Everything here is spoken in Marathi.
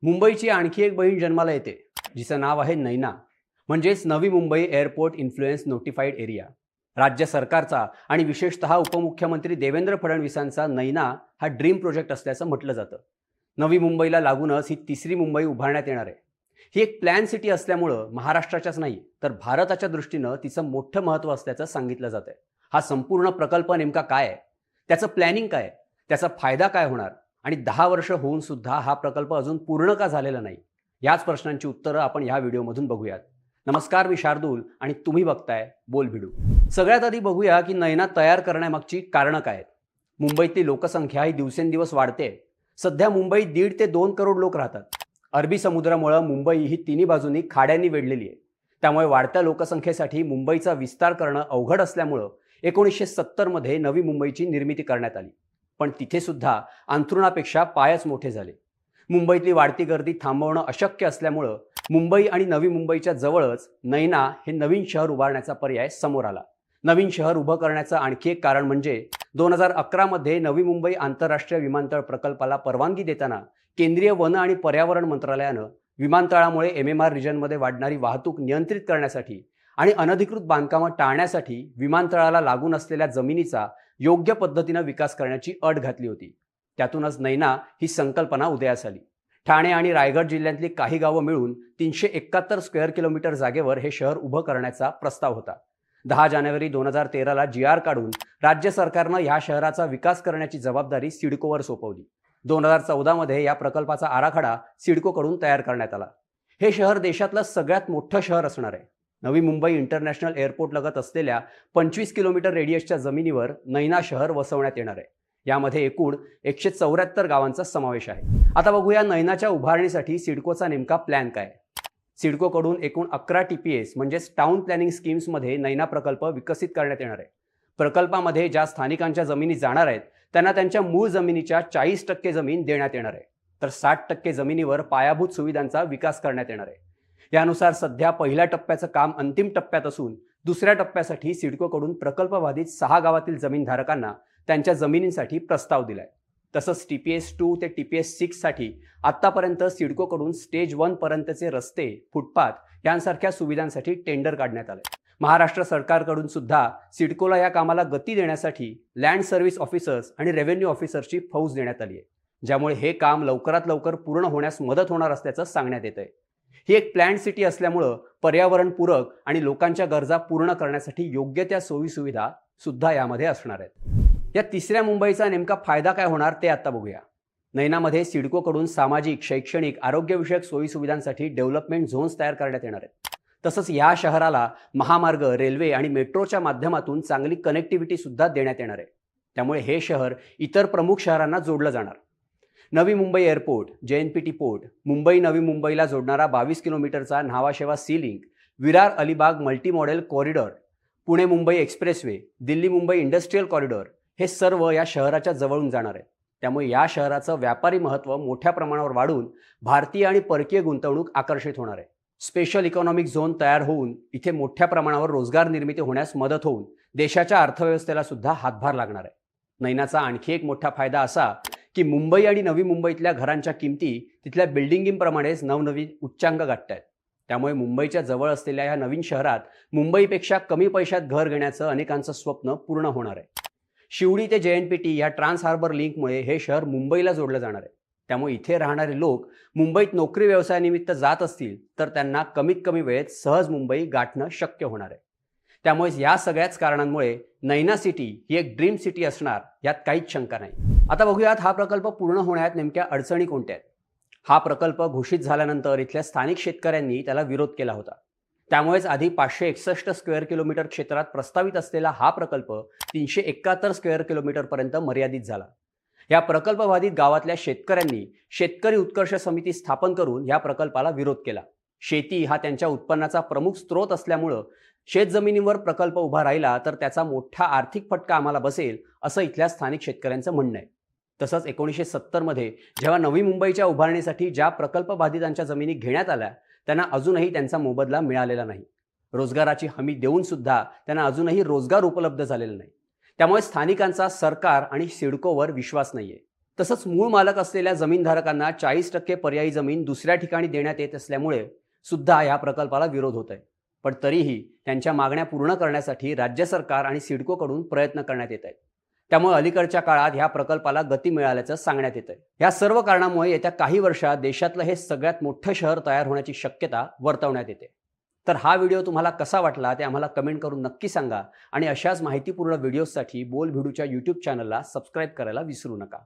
मुंबईची आणखी एक बहीण जन्माला येते, जिचं नाव आहे नैना. म्हणजेच नवी Mumbai airport influence notified area. राज्य सरकारचा आणि विशेषतः उपमुख्यमंत्री देवेंद्र फडणवीसांचा नैना हा ड्रीम प्रोजेक्ट असल्याचं म्हटलं जातं. नवी मुंबईला लागूनच ही तिसरी मुंबई उभारण्यात येणार आहे. ही एक प्लॅन सिटी असल्यामुळं महाराष्ट्राच्याच नाही तर भारताच्या दृष्टीनं तिचं मोठं महत्त्व असल्याचं सांगितलं जात आहे. हा संपूर्ण प्रकल्प नेमका काय आहे, त्याचं प्लॅनिंग काय आहे, त्याचा फायदा काय होणार आणि 10 वर्ष होऊन सुद्धा हा प्रकल्प अजून पूर्ण का झालेला नाही, याच प्रश्नांची उत्तरं आपण ह्या व्हिडिओमधून बघूयात. नमस्कार, मी शार्दूल आणि तुम्ही बघताय बोल भिडू. सगळ्यात आधी बघूया की नैना तयार करण्यामागची कारणं काय आहेत. मुंबईतली लोकसंख्या ही दिवसेंदिवस वाढते. सध्या मुंबईत 1.5 ते 2 करोड लोक राहतात. अरबी समुद्रामुळे मुंबई ही तिन्ही बाजूनी खाड्यांनी वेढलेली आहे. त्यामुळे वाढत्या लोकसंख्येसाठी मुंबईचा विस्तार करणं अवघड असल्यामुळं 1970 मध्ये नवी मुंबईची निर्मिती करण्यात आली. पण तिथे सुद्धा अंथरुणापेक्षा पायच मोठे झाले. मुंबईतली वाढती गर्दी थांबवणं अशक्य असल्यामुळं मुंबई आणि नवी मुंबईच्या जवळच नैना हे नवीन शहर उभारण्याचा पर्याय समोर आला. नवीन शहर उभं करण्याचं आणखी एक कारण म्हणजे 2011 मध्ये नवी मुंबई आंतरराष्ट्रीय विमानतळ प्रकल्पाला परवानगी देताना केंद्रीय वन आणि पर्यावरण मंत्रालयानं विमानतळामुळे MMR रिजनमध्ये वाढणारी वाहतूक नियंत्रित करण्यासाठी आणि अनधिकृत बांधकामं टाळण्यासाठी विमानतळाला लागून असलेल्या जमिनीचा योग्य पद्धतीनं विकास करण्याची अट घातली होती. त्यातूनच नैना ही संकल्पना उदयास आली. ठाणे आणि रायगड जिल्ह्यातली काही गावं मिळून 371 स्क्वेअर किलोमीटर जागेवर हे शहर उभं करण्याचा प्रस्ताव होता. 10 जानेवारी 2013ला GR काढून राज्य सरकारनं ह्या शहराचा विकास करण्याची जबाबदारी सिडकोवर सोपवली. 2014 मध्ये या प्रकल्पाचा आराखडा सिडकोकडून तयार करण्यात आला. हे शहर देशातलं सगळ्यात मोठं शहर असणार आहे. नवी मुंबई इंटरनॅशनल एअरपोर्ट लगत असलेल्या 25 किलोमीटर रेडियसच्या जमिनीवर नैना शहर वसवण्यात येणार आहे. यामध्ये एकूण 174 गावांचा समावेश आहे. आता बघूया नैनाच्या उभारणीसाठी सिडकोचा नेमका प्लॅन काय. सिडकोकडून एकूण 11 TPS म्हणजेच टाउन प्लॅनिंग स्कीम्समध्ये नैना प्रकल्प विकसित करण्यात येणार आहे. प्रकल्पामध्ये ज्या स्थानिकांच्या जमिनी जाणार आहेत त्यांना त्यांच्या मूळ जमिनीच्या 40% जमीन देण्यात येणार आहे, तर 60% जमिनीवर पायाभूत सुविधांचा विकास करण्यात येणार आहे. यानुसार सध्या पहिल्या टप्प्याचं काम अंतिम टप्प्यात असून दुसऱ्या टप्प्यासाठी सिडकोकडून प्रकल्पबाधित 6 गावातील जमीनधारकांना त्यांच्या जमिनींसाठी प्रस्ताव दिलाय. तसंच TPS 2 ते TPS 6 साठी आतापर्यंत सिडकोकडून स्टेज 1 पर्यंतचे रस्ते, फुटपाथ यांसारख्या सुविधांसाठी टेंडर काढण्यात आले. महाराष्ट्र सरकारकडून सुद्धा सिडकोला या कामाला गती देण्यासाठी लँड सर्व्हिस ऑफिसर्स आणि रेव्हेन्यू ऑफिसर्सची फौज देण्यात आली आहे, ज्यामुळे हे काम लवकरात लवकर पूर्ण होण्यास मदत होणार असल्याचं सांगण्यात येत आहे. ही एक प्लॅन्ड सिटी असल्यामुळं पर्यावरणपूरक आणि लोकांच्या गरजा पूर्ण करण्यासाठी योग्य त्या सोयीसुविधा सुद्धा यामध्ये असणार आहेत. या तिसऱ्या मुंबईचा नेमका फायदा काय होणार ते आता बघूया. नैनामध्ये सिडकोकडून सामाजिक, शैक्षणिक, आरोग्यविषयक सोयीसुविधांसाठी डेव्हलपमेंट झोन्स तयार करण्यात येणार आहेत. तसंच या शहराला महामार्ग, रेल्वे आणि मेट्रोच्या माध्यमातून चांगली कनेक्टिव्हिटी सुद्धा देण्यात येणार आहे. त्यामुळे हे शहर इतर प्रमुख शहरांना जोडलं जाणार. Navi Mumbai airport, JNPT port, Mumbai Navi मुंबईला जोडणारा 22 किलोमीटरचा Nhava Sheva sea link, Virar Alibag multi modal corridor, Pune Mumbai expressway, Delhi Mumbai industrial corridor हे सर्व या शहराच्या जवळून जाणार आहे. त्यामुळे या शहराचं व्यापारी महत्त्व मोठ्या प्रमाणावर वाढून भारतीय आणि परकीय गुंतवणूक आकर्षित होणार आहे. स्पेशल इकॉनॉमिक झोन तयार होऊन इथे मोठ्या प्रमाणावर रोजगार निर्मिती होण्यास मदत होऊन देशाच्या अर्थव्यवस्थेला सुद्धा हातभार लागणार आहे. नैनाचा आणखी एक मोठा फायदा असा की मुंबई आणि नवी मुंबईतल्या घरांच्या किमती तिथल्या बिल्डिंगप्रमाणेच नवनवीन उच्चांक गाठत आहेत. त्यामुळे मुंबईच्या जवळ असलेल्या या नवीन शहरात मुंबईपेक्षा कमी पैशात घर घेण्याचं अनेकांचं स्वप्न पूर्ण होणार आहे. शिवडी ते JNPT या ट्रान्स हार्बर लिंकमुळे हे शहर मुंबईला जोडलं जाणार आहे. त्यामुळे इथे राहणारे लोक मुंबईत नोकरी व्यवसायानिमित्त जात असतील तर त्यांना कमीत कमी वेळेत सहज मुंबई गाठणं शक्य होणार आहे. त्यामुळे या सगळ्याच कारणांमुळे नैना सिटी ही एक ड्रीम सिटी असणार, यात काहीच शंका नाही. आता बघूयात हा प्रकल्प पूर्ण होण्यात नेमक्या अडचणी कोणत्या आहेत. हा प्रकल्प घोषित झाल्यानंतर इथल्या स्थानिक शेतकऱ्यांनी त्याला विरोध केला होता. त्यामुळेच आधी 561 स्क्वेअर किलोमीटर क्षेत्रात प्रस्तावित असलेला हा प्रकल्प 371 स्क्वेअर किलोमीटरपर्यंत मर्यादित झाला. या प्रकल्पबाधित गावातल्या शेतकऱ्यांनी शेतकरी उत्कर्ष समिती स्थापन करून या प्रकल्पाला विरोध केला. शेती हा त्यांच्या उत्पन्नाचा प्रमुख स्रोत असल्यामुळं शेतजमिनीवर प्रकल्प उभा राहिला तर त्याचा मोठा आर्थिक फटका आम्हाला बसेल, असं इथल्या स्थानिक शेतकऱ्यांचं म्हणणं आहे. तसंच 1970 मध्ये जेव्हा नवी मुंबईच्या उभारणीसाठी ज्या प्रकल्पबाधितांच्या जमिनी घेण्यात आल्या त्यांना अजूनही त्यांचा मोबदला मिळालेला नाही. रोजगाराची हमी देऊन सुद्धा त्यांना अजूनही रोजगार उपलब्ध झालेला नाही. त्यामुळे स्थानिकांचा सरकार आणि सिडकोवर विश्वास नाहीये. तसंच मूळ मालक असलेल्या जमीनधारकांना 40% पर्यायी जमीन दुसऱ्या ठिकाणी देण्यात येत असल्यामुळे सुद्धा या प्रकल्पाला विरोध होत आहे. पण तरीही त्यांच्या मागण्या पूर्ण करण्यासाठी राज्य सरकार आणि सिडकोकडून प्रयत्न करण्यात येत आहेत. त्यामुळे अलीकडच्या काळात ह्या प्रकल्पाला गती मिळाल्याचं सांगण्यात येत आहे. या सर्व कारणामुळे येत्या काही वर्षात देशातलं हे सगळ्यात मोठं शहर तयार होण्याची शक्यता वर्तवण्यात येते. तर हा व्हिडिओ तुम्हाला कसा वाटला ते आम्हाला कमेंट करून नक्की सांगा आणि अशाच माहितीपूर्ण व्हिडिओसाठी बोल भिडूच्या यूट्यूब चॅनलला सबस्क्राईब करायला विसरू नका.